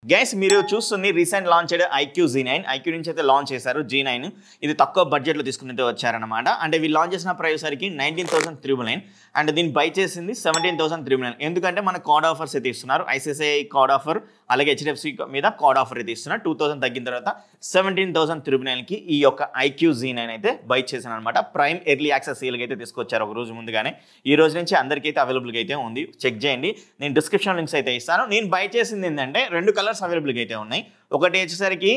Guys మీరు చూస్తుంది recent launch అయిన ఐక్యూ Z9 ఐక్యూ నుంచి అయితే లాంచ్ చేశారు G9 ఇది తక్కువ బడ్జెట్లో తీసుకుని వచ్చారనమాట అంటే వీళ్ళు లాంచ్ చేసిన ప్రైస్ సరికి 19,399 అండ్ దీన్ని బై చేసింది 17,399 ఎందుకంటే మన కార్డ్ ఆఫర్స్ అయితే ఇస్తున్నారు ICICI కార్డ్ ఆఫర్ అలాగే HDFC మీద కార్డ్ ఆఫర్ అయితే ఇస్తున్నారు 2,000 తగ్గిన తర్వాత 17,399 కి ఈ యొక్క ఐక్యూ Z9 అయితే బై చేశాను అనమాట ప్రైమ్ ఎర్లీ యాక్సెస్ సేల్ అయితే తీసుకొచ్చారు ఒక రోజు ముందుగానే ఈ రోజు నుంచి అందరికీ అయితే అవైలబుల్గా అయితే ఉంది చెక్ చేయండి నేను డిస్క్రిప్షన్ లింక్స్ అయితే ఇస్తాను నేను బై చేసింది ఏంటంటే రెండు కలర్స్ అవైలబుల్గా అయితే ఉన్నాయి ఒకటి వచ్చేసరికి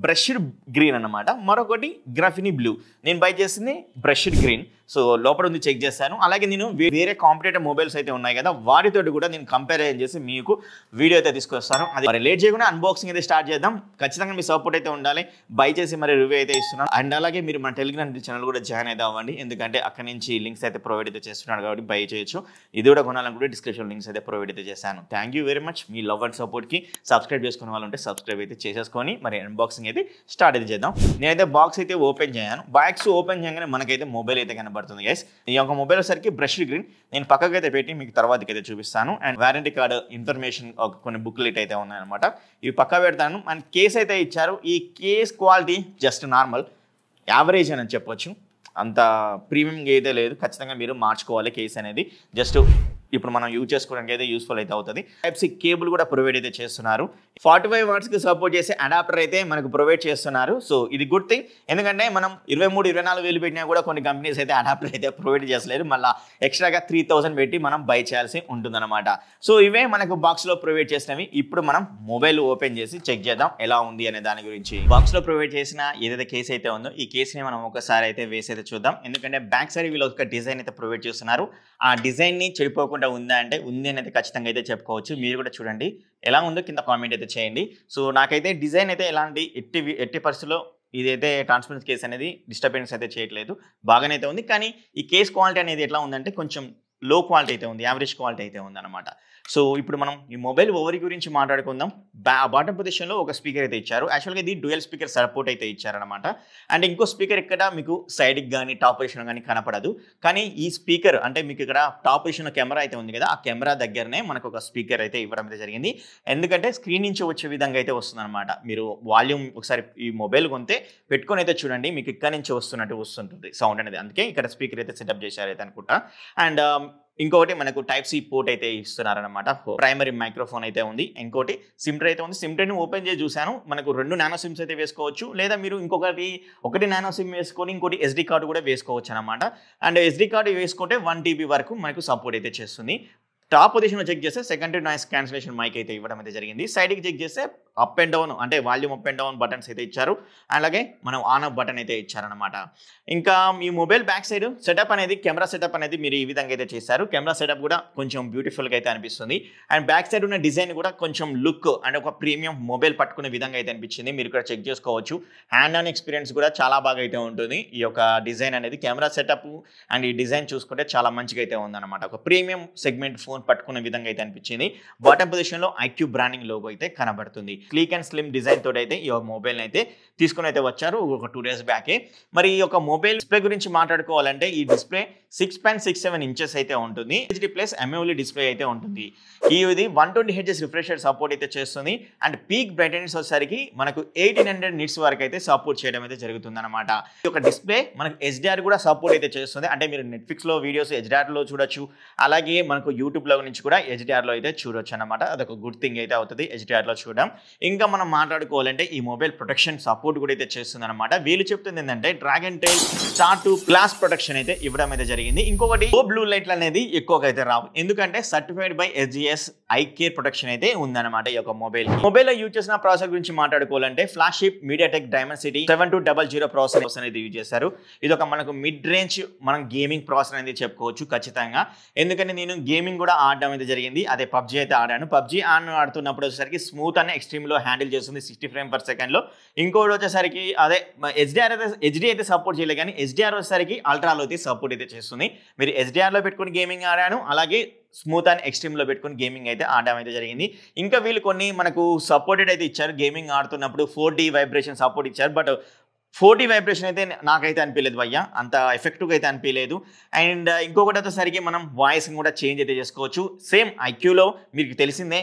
బ్రష్డ్ గ్రీన్ అన్నమాట మరొకటి గ్రాఫినీ బ్లూ నేను బై చేసింది బ్రష్డ్ గ్రీన్ సో లోపల ఉంది చెక్ చేస్తాను అలాగే నేను వేరే కాంపిటేటివ్ మొబైల్స్ అయితే ఉన్నాయి కదా వాటితో కూడా నేను కంపేర్ చేసి మీకు వీడియో అయితే తీసుకొస్తాను అది మరి లేట్ చేయకుండా అన్బాక్సింగ్ అయితే స్టార్ట్ చేద్దాం ఖచ్చితంగా మీ సపోర్ట్ అయితే ఉండాలి బై చేసి మరి రివ్యూ అయితే ఇస్తున్నాను అండ్ అలాగే మీరు మన టెలిగ్రామ్ ఛానల్ కూడా జాయిన్ అయితే అవ్వండి ఎందుకంటే అక్కడ నుంచి లింక్స్ అయితే ప్రొవైడ్ అయితే చేస్తున్నాడు కాబట్టి బై చేయొచ్చు ఇది కూడా కొనాలనుకుంటే డిస్క్రిప్షన్ లింక్స్ అయితే ప్రొవైడ్ అయితే చేశాను థ్యాంక్ యూ వెరీ మచ్ మీ లవ్ అండ్ సపోర్ట్కి సబ్స్క్రైబ్ చేసుకునే వాళ్ళు ఉంటే సబ్స్క్రైబ్ అయితే చేసేసుకొని మరి అన్బాక్సింగ్ అయితే స్టార్ట్ అయితే చేద్దాం నేనైతే బాక్స్ అయితే ఓపెన్ చేయను బాక్స్ ఓపెన్ చేయగానే మనకైతే మొబైల్ అయితే కనబడుతుంది గైస్ ఈ యొక్క మొబైల్ సరికి బ్రష్ గ్రీన్ నేను పక్కకి అయితే పెట్టి మీకు తర్వాతకి అయితే చూపిస్తాను అండ్ వారంటీ కార్డు ఇన్ఫర్మేషన్ కొన్ని బుక్లెట్ అయితే ఉన్నాయన్నమాట ఇవి పక్క పెడతాను అండ్ కేస్ అయితే ఇచ్చారు ఈ case quality just normal average అని చెప్పొచ్చు అంత ప్రీమియంగా అయితే లేదు ఖచ్చితంగా మీరు మార్చుకోవాలి కేస్ అనేది జస్ట్ ఇప్పుడు మనం యూజ్ చేసుకోవడానికి అయితే యూస్ఫుల్ అయితే అవుతుంది టైప్ సి కేబుల్ కూడా ప్రొవైడ్ అయితే చేస్తున్నారు 45 వాట్స్కి సపోర్ట్ చేసే అడాప్టర్ అయితే మనకు ప్రొవైడ్ చేస్తున్నారు సో ఇది గుడ్ థింగ్ ఎందుకంటే మనం 23-24 వేలు పెట్టినా కూడా కొన్ని కంపెనీస్ అయితే అడాప్టర్ అయితే ప్రొవైడ్ చేసలేదు మళ్ళీ ఎక్స్ట్రాగా 3,000 పెట్టి మనం బై చేయాల్సి ఉంటుందన్నమాట సో ఇవే మనకు బాక్స్లో ప్రొవైడ్ చేసినవి ఇప్పుడు మనం మొబైల్ ఓపెన్ చేసి చెక్ చేద్దాం ఎలా ఉంది అనే దాని గురించి బాక్స్లో ప్రొవైడ్ చేసిన ఏదైతే కేసు అయితే ఉందో ఈ కేసుని మనం ఒకసారి అయితే వేసి అయితే చూద్దాం ఎందుకంటే బ్యాక్ సైడ్ వీళ్ళు ఒక డిజైన్ అయితే ప్రొవైడ్ చేస్తున్నారు ఆ డిజైన్ని చెడిపోకుండా ఉందా అంటే ఉంది అని అయితే ఖచ్చితంగా అయితే చెప్పుకోవచ్చు మీరు కూడా చూడండి ఎలా ఉందో కింద కామెంట్ అయితే చేయండి సో నాకైతే డిజైన్ అయితే ఎలాంటి ఎట్టి పరిస్థితుల్లో ఇదైతే ట్రాన్స్పరెన్స్ కేస్ అనేది డిస్టర్బెన్స్ అయితే చేయట్లేదు బాగానే అయితే ఉంది కానీ ఈ కేస్ క్వాలిటీ అనేది ఎట్లా ఉందంటే కొంచెం లో క్వాలిటీ అయితే ఉంది యావరేజ్ క్వాలిటీ అయితే ఉందన్నమాట సో ఇప్పుడు మనం ఈ మొబైల్ ఓవరీ గురించి మాట్లాడుకుందాం బాటమ్ పొజిషన్లో ఒక స్పీకర్ అయితే ఇచ్చారు యాక్చువల్గా ఇది డ్యూయల్ స్పీకర్ సపోర్ట్ అయితే ఇచ్చారనమాట అండ్ ఇంకో స్పీకర్ ఇక్కడ మీకు సైడ్కి కానీ టాప్ పొజిషన్ కానీ కనపడదు కానీ ఈ స్పీకర్ అంటే మీకు ఇక్కడ టాప్ పొజిషన్లో కెమెరా అయితే ఉంది కదా ఆ కెమెరా దగ్గరనే మనకు ఒక స్పీకర్ అయితే ఇవ్వడం అయితే జరిగింది ఎందుకంటే స్క్రీన్ నుంచి వచ్చే విధంగా అయితే వస్తుందన్నమాట మీరు వాల్యూమ్ ఒకసారి ఈ మొబైల్ కొంటే పెట్టుకొని అయితే చూడండి మీకు ఇక్కడ నుంచి వస్తున్నట్టు వస్తుంటుంది సౌండ్ అనేది అందుకే ఇక్కడ స్పీకర్ అయితే సెటప్ చేశారు అయితే అనుకుంటా అండ్ ఇంకొకటి మనకు టైప్ సి పోర్ట్ అయితే ఇస్తున్నారనమాట ప్రైమరీ మైక్రోఫోన్ అయితే ఉంది ఇంకోటి సిమ్ ట్రే అయితే ఉంది సిమ్ ట్రేని ఓపెన్ చేసి చూశాను మనకు 2 నానో సిమ్స్ అయితే వేసుకోవచ్చు లేదా మీరు ఒకటి నానో సిమ్ వేసుకొని ఇంకోటి SD కార్డు కూడా వేసుకోవచ్చు అనమాట అండ్ SD కార్డు వేసుకుంటే 1 TB వరకు మనకు సపోర్ట్ అయితే చేస్తుంది టాప్ పొజిషన్లో చెక్ చేస్తే సెకండరీ నాయిస్ క్యాన్సిలేషన్ మైక్ అయితే ఇవ్వడం అయితే జరిగింది సైడ్కి చెక్ చేస్తే అప్ అండ్ డౌన్ అంటే volume up and down buttons అయితే ఇచ్చారు అలాగే మనం ఆన్ ఆఫ్ బటన్ అయితే ఇచ్చారనమాట ఇంకా ఈ మొబైల్ బ్యాక్ సైడ్ సెటప్ అనేది కెమెరా సెటప్ అనేది మీరు ఈ విధంగా అయితే చేశారు కెమెరా సెటప్ కూడా కొంచెం బ్యూటిఫుల్గా అయితే అనిపిస్తుంది అండ్ బ్యాక్ సైడ్ ఉన్న డిజైన్ కూడా కొంచెం లుక్ అండ్ ఒక ప్రీమియం మొబైల్ పట్టుకునే విధంగా అయితే అనిపించింది మీరు ఇక్కడ చెక్ చేసుకోవచ్చు హ్యాండ్ ఆన్ ఎక్స్పీరియన్స్ కూడా చాలా బాగా అయితే ఉంటుంది ఈ యొక్క డిజైన్ అనేది కెమెరా సెటప్ అండ్ ఈ డిజైన్ చూసుకుంటే చాలా మంచిగా అయితే ఉందన్నమాట ఒక ప్రీమియం సెగ్మెంట్ ఫోన్ పట్టుకునే విధంగా అయితే అనిపించింది బాటమ్ పొజిషన్లో ఐక్యూ బ్రాండింగ్ లోగో అయితే కనబడుతుంది స్లీక్ అండ్ స్లిమ్ డిజైన్ తోటి అయితే ఈ మొబైల్ అయితే తీసుకుని అయితే వచ్చారు ఒక 2 days బ్యాకే మరి ఈ యొక్క మొబైల్ డిస్ప్లే గురించి మాట్లాడుకోవాలంటే ఈ డిస్ప్లే 6.67 ఇంచెస్ అయితే ఉంటుంది HD+ AMOLED డిస్ప్లే అయితే ఉంటుంది ఇది 120 Hz రిఫ్రెష్ రేట్ సపోర్ట్ అయితే చేస్తుంది అండ్ పీక్ బ్రైట్నెస్ వచ్చేసరికి మనకు 1800 నిట్స్ వరకు అయితే సపోర్ట్ చేయడం అయితే జరుగుతుంది అనమాట ఈ యొక్క డిస్ప్లే మనకు HDR కూడా సపోర్ట్ అయితే చేస్తుంది అంటే మీరు నెట్ఫ్లిక్స్లో వీడియోస్ HDRలో చూడొచ్చు అలాగే మనకు యూట్యూబ్లో నుంచి కూడా HDRలో అయితే చూడొచ్చు అనమాట అదొక గుడ్ థింగ్ అయితే అవుతుంది HDRలో చూడడం ఇంకా మనం మాట్లాడుకోవాలంటే ఈ మొబైల్ ప్రొటెక్షన్ సపోర్ట్ కూడా అయితే చేస్తుంది అనమాట వీళ్ళు చెప్తుంది ఏంటంటే dragon tail star 2 glass protection అయితే ఇవ్వడం అయితే జరిగింది ఇంకొకటి బ్లూ లైట్లు అనేది ఎక్కువగా అయితే రావు ఎందుకంటే certified by SGS I care protection అయితే ఉందన్నమాట ఈ యొక్క మొబైల్లో యూజ్ చేసిన ప్రాసెసర్ గురించి మాట్లాడుకోవాలంటే ఫ్లాగ్షిప్ మీడియాటెక్ డైమెన్సిటీ 7200 ప్రాసెసర్ అనేది యూజ్ చేశారు ఇది ఒక మనకు మిడ్ రేంజ్ మనం గేమింగ్ ప్రాసెసర్ అనేది చెప్పుకోవచ్చు ఖచ్చితంగా ఎందుకంటే నేను గేమింగ్ కూడా ఆడడం అయితే జరిగింది అదే పబ్జీ అయితే ఆడాను పబ్జీ ఆడుతున్నప్పుడు వచ్చేసరికి స్మూత్ అనే ఎక్స్ట్రీమ్లో హ్యాండిల్ చేస్తుంది 60 frames/second ఇంకోటి వచ్చేసరికి అదే HD అయితే సపోర్ట్ చేయలేదు కానీ HDR వచ్చేసరికి అల్ట్రాలో అయితే సపోర్ట్ అయితే చేస్తుంది మీరు HDRలో పెట్టుకుని గేమింగ్ ఆడాను అలాగే స్మూత్ అండ్ ఎక్స్ట్రీమ్లో పెట్టుకుని గేమింగ్ అయితే ఆడడం అయితే జరిగింది ఇంకా వీళ్ళు కొన్ని మనకు సపోర్టెడ్ అయితే ఇచ్చారు గేమింగ్ ఆడుతున్నప్పుడు 4D వైబ్రేషన్ సపోర్ట్ ఇచ్చారు బట్ 40 వైబ్రేషన్ అయితే నాకైతే అనిపించలేదు భయ్య, అంత ఎఫెక్టివ్గా అయితే అనిపించలేదు. అండ్ ఇంకొకటి వచ్చేసరికి మనం వాయిస్ కూడా చేంజ్ అయితే చేసుకోవచ్చు. సేమ్ ఐక్యూలో మీకు తెలిసిందే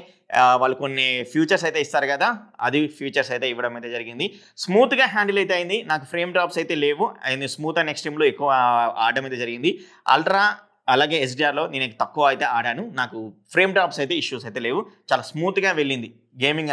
వాళ్ళు కొన్ని ఫ్యూచర్స్ అయితే ఇస్తారు కదా, అది ఫ్యూచర్స్ అయితే ఇవ్వడం అయితే జరిగింది. స్మూత్గా హ్యాండిల్ అయితే అయింది, నాకు ఫ్రేమ్ డ్రాప్స్ అయితే లేవు. అండ్ స్మూత్ అండ్ ఎక్స్ట్రీమ్లో ఎక్కువ ఆడడం అయితే జరిగింది. అల్ట్రా అలాగే ఎస్డిఆర్లో నేను తక్కువ అయితే ఆడాను, నాకు ఫ్రేమ్ డ్రాప్స్ అయితే ఇష్యూస్ అయితే లేవు, చాలా స్మూత్గా వెళ్ళింది. గేమింగ్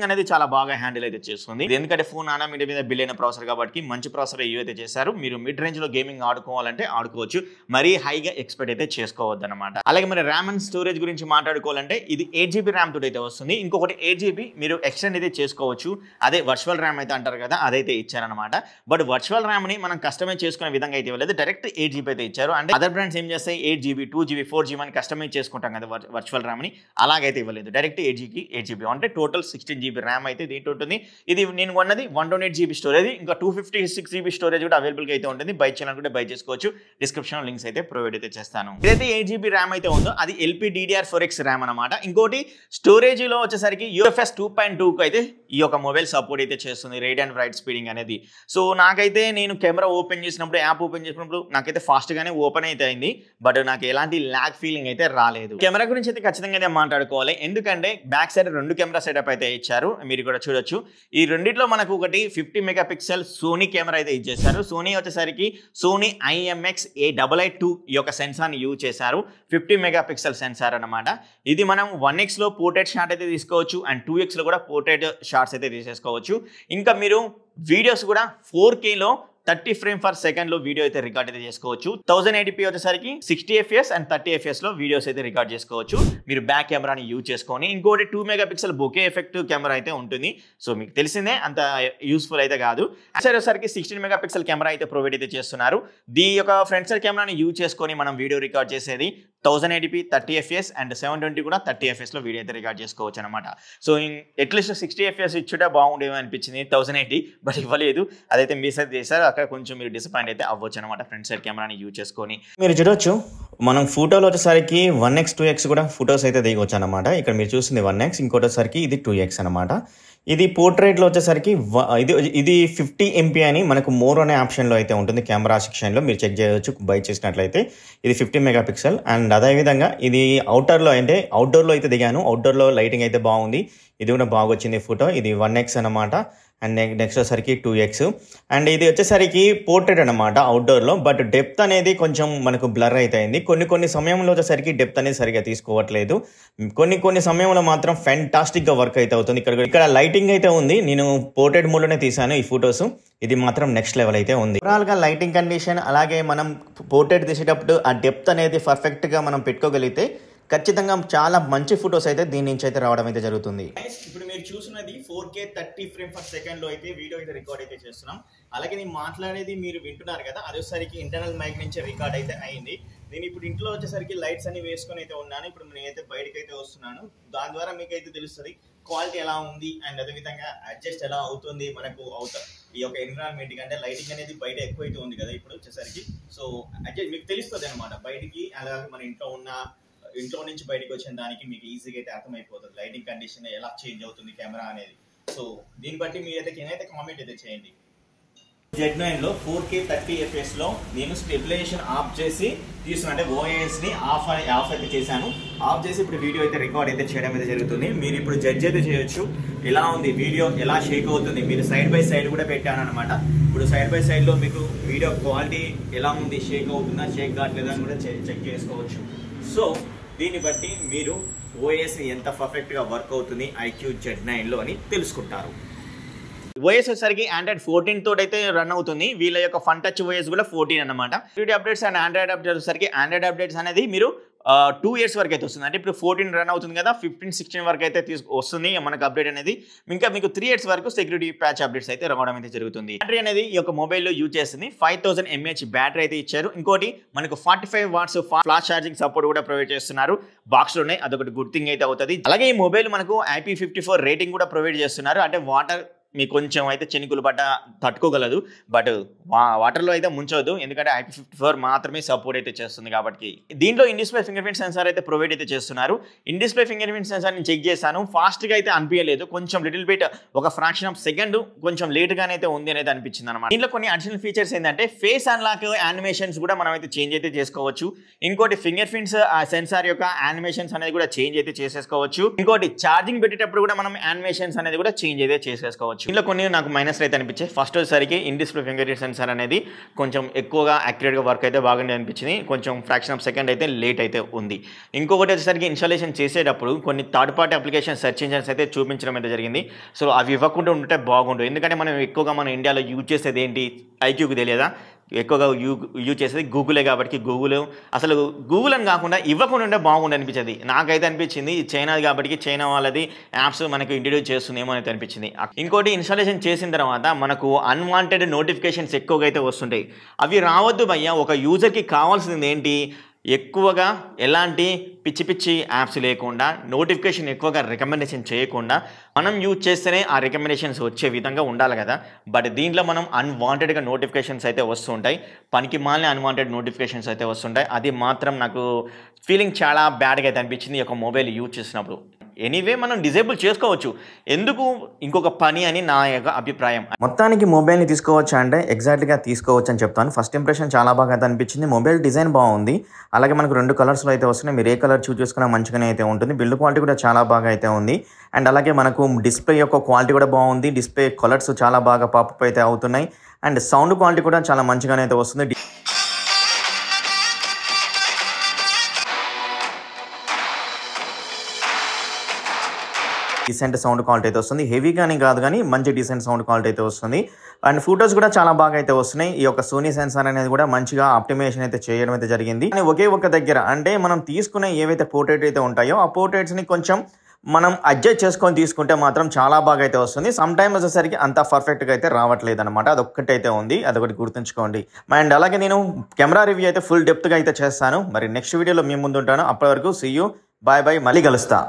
అనేది చాలా బాగా హ్యాండిల్ అయితే చేస్తుంది. ఎందుకంటే 4 నానోమీటర్ మీద బిల్ అయిన ప్రాసెసర్ కాబట్టి మంచి ప్రాసెసర్ అయితే చేశారు. మీరు మిడ్ రేంజ్లో గేమింగ్ ఆడుకోవాలంటే ఆడుకోవచ్చు, మరీ హైగా ఎక్స్పెక్ట్ అయితే చేసుకోవద్దు అనమాట. అలాగే మరి ర్యామ్ అండ్ స్టోరేజ్ గురించి మాట్లాడుకోవాలంటే ఇది 8GB ర్యామ్ తోటి అయితే వస్తుంది. ఇంకొకటి 8GB మీరు ఎక్స్టెండ్ అయితే చేసుకోవచ్చు, అదే వర్చువల్ ర్యామ్ అయితే అంటారు కదా, అదైతే ఇచ్చారనమాట. బట్ వర్చువల్ ర్యామ్ని మనం కస్టమైజ్ చేసుకునే విధంగా అయితే ఇవ్వలేదు, డైరెక్ట్ 8GB అయితే ఇచ్చారు. అంటే అదర్ బ్రాండ్స్ ఏం చేస్తాయి 8GB 2GB 4GB అని కస్టమైజ్ చేసుకుంటాం కదా వర్చువల్ ర్యామ్ని, అలాగైతే ఇవ్వలేదు, డైరెక్ట్ 8GB అంటే టోటల్ 16GB ర్యామ్ అయితే దీంట్లో ఉంటుంది. ఇది నేను కొన్నది 128GB స్టోరేజ్, ఇంకా 256GB స్టోరేజ్ కూడా అవైలబుల్గా అయితే ఉంటుంది. బై చేయాలనుకుంటే బై చేసుకోవచ్చు, డిస్క్రిప్షన్ లింక్స్ అయితే ప్రొవైడ్ అయితే చేస్తాను. ఇదైతే 8GB ర్యామ్ అయితే ఉందో అది LPDDR4X ర్యామ్ అనమాట. ఇంకోటి స్టోరేజ్లో వచ్చేసరికి UFS 2.2 అయితే ఈ యొక్క మొబైల్ సపోర్ట్ అయితే చేస్తుంది, రీడ్ అండ్ రైట్ స్పీడింగ్ అనేది. సో నాకైతే నేను కెమెరా ఓపెన్ చేసినప్పుడు, యాప్ ఓపెన్ చేసినప్పుడు నాకైతే ఫాస్ట్గానే ఓపెన్ అయితే అయింది, బట్ నాకు ఎలాంటి ల్యాగ్ ఫీలింగ్ అయితే రాలేదు. కెమెరా గురించి అయితే ఖచ్చితంగా మాట్లాడుకోవాలి, ఎందుకంటే బ్యాక్ సైడ్ 2 కెమెరా సెటప్ అయితే ఇచ్చారు, మీరు కూడా చూడొచ్చు. ఈ రెండిట్లో మనకు ఒకటి 50 మెగాపిక్సెల్ సోనీ కెమెరా అయితే ఇచ్చేసారు. సోనీ వచ్చేసరికి సోనీ IMX-A882 ఈ యొక్క సెన్సార్ని యూజ్ చేశారు, 50 మెగాపిక్సెల్ సెన్సార్ అనమాట. ఇది మనం 1Xలో పోర్ట్రేట్ షాట్ అయితే తీసుకోవచ్చు, అండ్ 2Xలో కూడా పోర్ట్రేట్ షాట్స్ అయితే తీసేసుకోవచ్చు. ఇంకా మీరు వీడియోస్ కూడా 4Kలో 30 ఫ్రేమ్ పర్ సెకండ్లో వీడియో అయితే రికార్డ్ అయితే చేసుకోవచ్చు. 1080p వచ్చేసరికి 60 FPS అండ్ 30 FPSలో వీడియోస్ అయితే రికార్డ్ చేసుకోవచ్చు, మీరు బ్యాక్ కెమెరాని యూజ్ చేసుకొని. ఇంకోటి 2 మెగాపిక్సెల్ బొకే ఎఫెక్ట్ కెమెరా అయితే ఉంటుంది, సో మీకు తెలిసిందే అంత యూస్ఫుల్ అయితే కాదు. సరే వచ్చేసరికి 16 మెగాపిక్సెల్ కెమెరా అయితే ప్రొవైడ్ అయితే చేస్తున్నారు. దీని యొక్క ఫ్రంట్ సైడ్ కెమెరాని యూజ్ చేసుకొని మనం వీడియో రికార్డ్ చేసేది 1080p 30 FPS అండ్ 720 కూడా 30 FPSలో వీడియో అయితే రికార్డ్ చేసుకోవచ్చు అనమాట. సో అట్లీస్ట్ 60 FPS ఇచ్చుటే బాగుండేమో అనిపించింది 1080, బట్ ఇవ్వలేదు, అదైతే మిస్ అయితే చేశారు. అక్కడ కొంచెం మీరు డిసప్పాయింట్ అయితే అవ్వచ్చు అనమాట ఫ్రంట్ సైడ్ కెమెరాని యూజ్ చేసుకొని. మీరు చూడొచ్చు మనం ఫోటోలో వచ్చేసరికి 1X 2X కూడా ఫొటోస్ అయితే దిగవచ్చు అనమాట. ఇక్కడ మీరు చూస్తుంది 1X, ఇంకోటి వచ్చేసరికి ఇది 2X అనమాట. ఇది పోర్ట్రేట్లో వచ్చేసరికి ఇది 50 MP అని మనకు మోర్ అనే ఆప్షన్లో అయితే ఉంటుంది, కెమెరా సెక్షన్లో మీరు చెక్ చేయవచ్చు. బై చేసినట్లయితే ఇది 50 మెగాపిక్సెల్. అండ్ అదేవిధంగా ఇది అవుటర్లో అంటే అవుట్డోర్లో అయితే దిగాను, అవుట్డోర్లో లైటింగ్ అయితే బాగుంది, ఇది కూడా బాగా వచ్చింది ఫోటో. ఇది 1X అనమాట. అండ్ నెక్స్ట్ వచ్చేసరికి 2X. అండ్ ఇది వచ్చేసరికి పోర్ట్రేట్ అనమాట అవుట్డోర్లో, బట్ డెప్త్ అనేది కొంచెం మనకు బ్లర్ అయితే అయింది. కొన్ని సమయంలో వచ్చేసరికి డెప్త్ అనేది సరిగా తీసుకోవట్లేదు, కొన్ని సమయంలో మాత్రం ఫ్యాంటాస్టిక్గా వర్క్ అయితే అవుతుంది. ఇక్కడ లైటింగ్ అయితే ఉంది, నేను పోర్ట్రేట్ మోడ్లోనే తీసాను ఈ ఫొటోస్, ఇది మాత్రం నెక్స్ట్ లెవెల్ అయితే ఉంది. ఓవరాల్గా లైటింగ్ కండిషన్ అలాగే మనం పోర్ట్రేట్ తీసేటప్పుడు ఆ డెప్త్ అనేది పర్ఫెక్ట్గా మనం పెట్టుకోగలిగితే ఖచ్చితంగా చాలా మంచి ఫొటోస్ అయితే దీని నుంచి అయితే రావడం అయితే జరుగుతుంది. ఇప్పుడు మీరు చూస్తున్నది 4K 30 ఫ్రేమ్ పర్ సెకండ్లో అయితే వీడియో అయితే రికార్డ్ అయితే చేస్తున్నాం. అలాగే నేను మాట్లాడేది మీరు వింటున్నారు కదా, అదేసరికి ఇంటర్నల్ మైక్ నుంచి రికార్డ్ అయితే అయింది. నేను ఇప్పుడు ఇంట్లో వచ్చేసరికి లైట్స్ అన్ని వేసుకొని అయితే ఉన్నాను. ఇప్పుడు నేనైతే బయటకు అయితే వస్తున్నాను, దాని ద్వారా మీకైతే తెలుస్తుంది క్వాలిటీ ఎలా ఉంది అండ్ అదేవిధంగా అడ్జస్ట్ ఎలా అవుతుంది మనకు ఈ యొక్క ఎన్విరాన్మెంట్ అంటే లైటింగ్ అనేది బయట ఎక్కువ అయితే ఉంది కదా ఇప్పుడు వచ్చేసరికి. సో అడ్జస్ట్ మీకు తెలుస్తుంది అనమాట బయటికి, అలాగే మన ఇంట్లో నుంచి బయటకు వచ్చిన దానికి మీకు ఈజీగా అయితే అర్థమైపోతుంది లైటింగ్ కండిషన్ ఎలా చేంజ్ అవుతుంది కెమెరా అనేది. సో దీన్ని బట్టి మీరైతే కిందైతే కామెంట్ అయితే చేయండి. Z9లో 4K 30 FPSలో నేను స్టెబిలైజేషన్ ఆఫ్ చేసి తీసుకున్నా, అంటే OISని ఆఫ్ అయితే చేశాను. ఆఫ్ చేసి ఇప్పుడు వీడియో అయితే రికార్డ్ అయితే చేయడం అయితే జరుగుతుంది. మీరు ఇప్పుడు జడ్జ్ అయితే చేయొచ్చు ఎలా ఉంది వీడియో, ఎలా షేక్ అవుతుంది. మీరు సైడ్ బై సైడ్ కూడా పెట్టాను అనమాట. ఇప్పుడు సైడ్ బై సైడ్లో మీకు వీడియో క్వాలిటీ ఎలా ఉంది, షేక్ అవుతుందా షేక్ కావట్లేదా అని కూడా చెక్ చేసుకోవచ్చు. సో దీన్ని బట్టి మీరు OS ఎంత పర్ఫెక్ట్గా వర్క్ అవుతుంది iQOO Z9లో అని తెలుసుకుంటారు. OS వచ్చేసరికి Android 14 తోటి అయితే రన్ అవుతుంది. వీళ్ళ యొక్క ఫన్ టచ్ OS కూడా 14 అనమాట. Security updates and Android updates వచ్చేసరికి ఆండ్రాయిడ్ అప్డేట్స్ అనేది మీరు 2 years వరకు అయితే వస్తుంది. అంటే ఇప్పుడు 14 రన్ అవుతుంది కదా, 15, 16 వరకు అయితే వస్తుంది మనకు అప్డేట్ అనేది. ఇంకా మీకు 3 years వరకు సెక్యూరిటీ ప్యాచ్ అప్డేట్స్ అయితే రావడం అయితే జరుగుతుంది. బ్యాటరీ అనేది ఈ యొక్క మొబైల్లో యూజ్ చేస్తుంది. 5000 mAh బ్యాటరీ అయితే ఇచ్చారు. ఇంకోటి మనకు 45 watts ఫాస్ట్ ఛార్జింగ్ సపోర్ట్ కూడా ప్రొవైడ్ చేస్తున్నారు బాక్స్లోనే, అదొకటి గుడ్ థింగ్ అయితే అవుతుంది. అలాగే ఈ మొబైల్ మనకు IP54 రేటింగ్ కూడా ప్రొవైడ్ చేస్తున్నారు. అంటే వాటర్ మీకు కొంచెం అయితే చినుకులు పడ్డ తట్టుకోగలదు. బట్ వాటర్లో అయితే ముంచవద్దు, ఎందుకంటే IP54 మాత్రమే సపోర్ట్ అయితే చేస్తుంది కాబట్టి. దీంట్లో in display finger print censor అయితే ప్రొవైడ్ అయితే చేస్తున్నారు. In display finger print censor నేను చెక్ చేశాను, ఫాస్ట్గా అయితే అనిపించలేదు, కొంచెం లిటిల్ బిట్ ఒక ఫ్రాక్షన్ ఆఫ్ సెకండ్ కొంచెం లేట్గానే అయితే ఉంది అనేది అనిపించింది అనమాట. దీంట్లో కొన్ని అడిషనల్ ఫీచర్స్ ఏంటంటే ఫేస్ అన్లాక్ యానిమేషన్స్ కూడా మనం అయితే చేంజ్ అయితే చేసుకోవచ్చు. ఇంకోటి ఫింగర్ ప్రింట్స్ సెన్సార్ యొక్క యానిమేషన్స్ అనేది కూడా చేంజ్ అయితే చేసేసుకోవచ్చు. ఇంకోటి ఛార్జింగ్ పెట్టేటప్పుడు కూడా మనం యానిమేషన్స్ అనేది కూడా చేంజ్ అయితే చేసేసుకోవచ్చు. ఇందులో కొన్ని నాకు మైనస్ అయితే అనిపించాయి. ఫస్ట్ వచ్చేసరికి in display finger print censor అనేది కొంచెం ఎక్కువగా యాక్యురేట్గా వర్క్ అయితే బాగానే అనిపించింది, కొంచెం ఫ్రాక్షన్ ఆఫ్ సెకండ్ అయితే లేట్ అయితే ఉంది. ఇంకొకటి వచ్చేసరికి ఇన్స్టాలేషన్ చేసేటప్పుడు కొన్ని third party application search engines అయితే చూపించడం అయితే జరిగింది. సో అవి ఇవ్వకుండా ఉంటే బాగుంటుంది, ఎందుకంటే మనం ఎక్కువగా మన ఇండియాలో యూజ్ చేసేది ఏంటి, ఐక్యూకి తెలియదా, ఎక్కువగా యూజ్ చేసేది గూగులే కాబట్టి గూగుల్ అసలు గూగుల్ అని కాకుండా ఇవ్వకుండా ఉంటే బాగుండి అనిపించేది. నాకైతే అనిపించింది చైనాది కాబట్టి చైనా వాళ్ళది యాప్స్ మనకు ఇంట్రడ్యూస్ చేస్తుందేమో అయితే అనిపించింది. ఇంకోటి ఇన్స్టాలేషన్ చేసిన తర్వాత మనకు అన్వాంటెడ్ నోటిఫికేషన్స్ ఎక్కువగా అయితే వస్తుంటాయి. అవి రావద్దు భయ్యా. ఒక యూజర్కి కావాల్సింది ఏంటి, ఎక్కువగా ఎలాంటి పిచ్చి పిచ్చి యాప్స్ లేకుండా, నోటిఫికేషన్ ఎక్కువగా రికమెండేషన్ చేయకుండా మనం యూజ్ చేస్తేనే ఆ రికమెండేషన్స్ వచ్చే విధంగా ఉండాలి కదా. బట్ దీంట్లో మనం అన్వాంటెడ్గా నోటిఫికేషన్స్ అయితే వస్తుంటాయి, పనికి మాలిన అన్వాంటెడ్ నోటిఫికేషన్స్ అయితే వస్తుంటాయి. అది మాత్రం నాకు ఫీలింగ్ చాలా బ్యాడ్గా అయితే అనిపించింది ఈ యొక్క మొబైల్ యూజ్ చేసినప్పుడు. ఎనీవే మనం డిజేబుల్ చేసుకోవచ్చు, ఎందుకు ఇంకొక పని అని నా యొక్క అభిప్రాయం. మొత్తానికి మొబైల్ని తీసుకోవచ్చా అంటే ఎగ్జాక్ట్గా తీసుకోవచ్చు అని చెప్తాను. ఫస్ట్ ఇంప్రెషన్ చాలా బాగా అయితే అనిపించింది. మొబైల్ డిజైన్ బాగుంది, అలాగే మనకు 2 కలర్స్లో అయితే వస్తున్నాయి. మీరు ఏ కలర్ చూస్ చేసుకున్నా మంచిగానే అయితే ఉంటుంది. బిల్డ్ క్వాలిటీ కూడా చాలా బాగా అయితే ఉంది. అండ్ అలాగే మనకు డిస్ప్లే యొక్క క్వాలిటీ కూడా బాగుంది. డిస్ప్లే కలర్స్ చాలా బాగా పాపప్ అయితే అవుతున్నాయి. అండ్ సౌండ్ క్వాలిటీ కూడా చాలా మంచిగానే అయితే వస్తుంది. డీసెంట్ సౌండ్ క్వాలిటీ అయితే వస్తుంది, హెవీగానే కాదు కానీ మంచి డీసెంట్ సౌండ్ క్వాలిటీ అయితే వస్తుంది. అండ్ ఫోటోస్ కూడా చాలా బాగా అయితే వస్తున్నాయి. ఈ యొక్క సోనీ సెన్సార్ అనేది కూడా మంచిగా ఆప్టిమైజేషన్ అయితే చేయడం అయితే జరిగింది. కానీ ఒకే ఒక దగ్గర అంటే మనం తీసుకునే ఏవైతే పోర్ట్రేట్ అయితే ఉంటాయో ఆ పోర్ట్రేట్స్ని కొంచెం మనం అడ్జస్ట్ చేసుకొని తీసుకుంటే మాత్రం చాలా బాగా అయితే వస్తుంది. సమ్ టైమ్ వచ్చేసరికి అంత పర్ఫెక్ట్గా అయితే రావట్లేదు అనమాట, అదొక్కటి అయితే ఉంది, అదొకటి గుర్తుంచుకోండి. అండ్ అలాగే నేను కెమెరా రివ్యూ అయితే ఫుల్ డెప్త్గా అయితే చేస్తాను. మరి నెక్స్ట్ వీడియోలో మీ ముందు ఉంటాను. అప్పటి వరకు సీ యూ, బాయ్ బాయ్, మళ్ళీ కలుస్తా.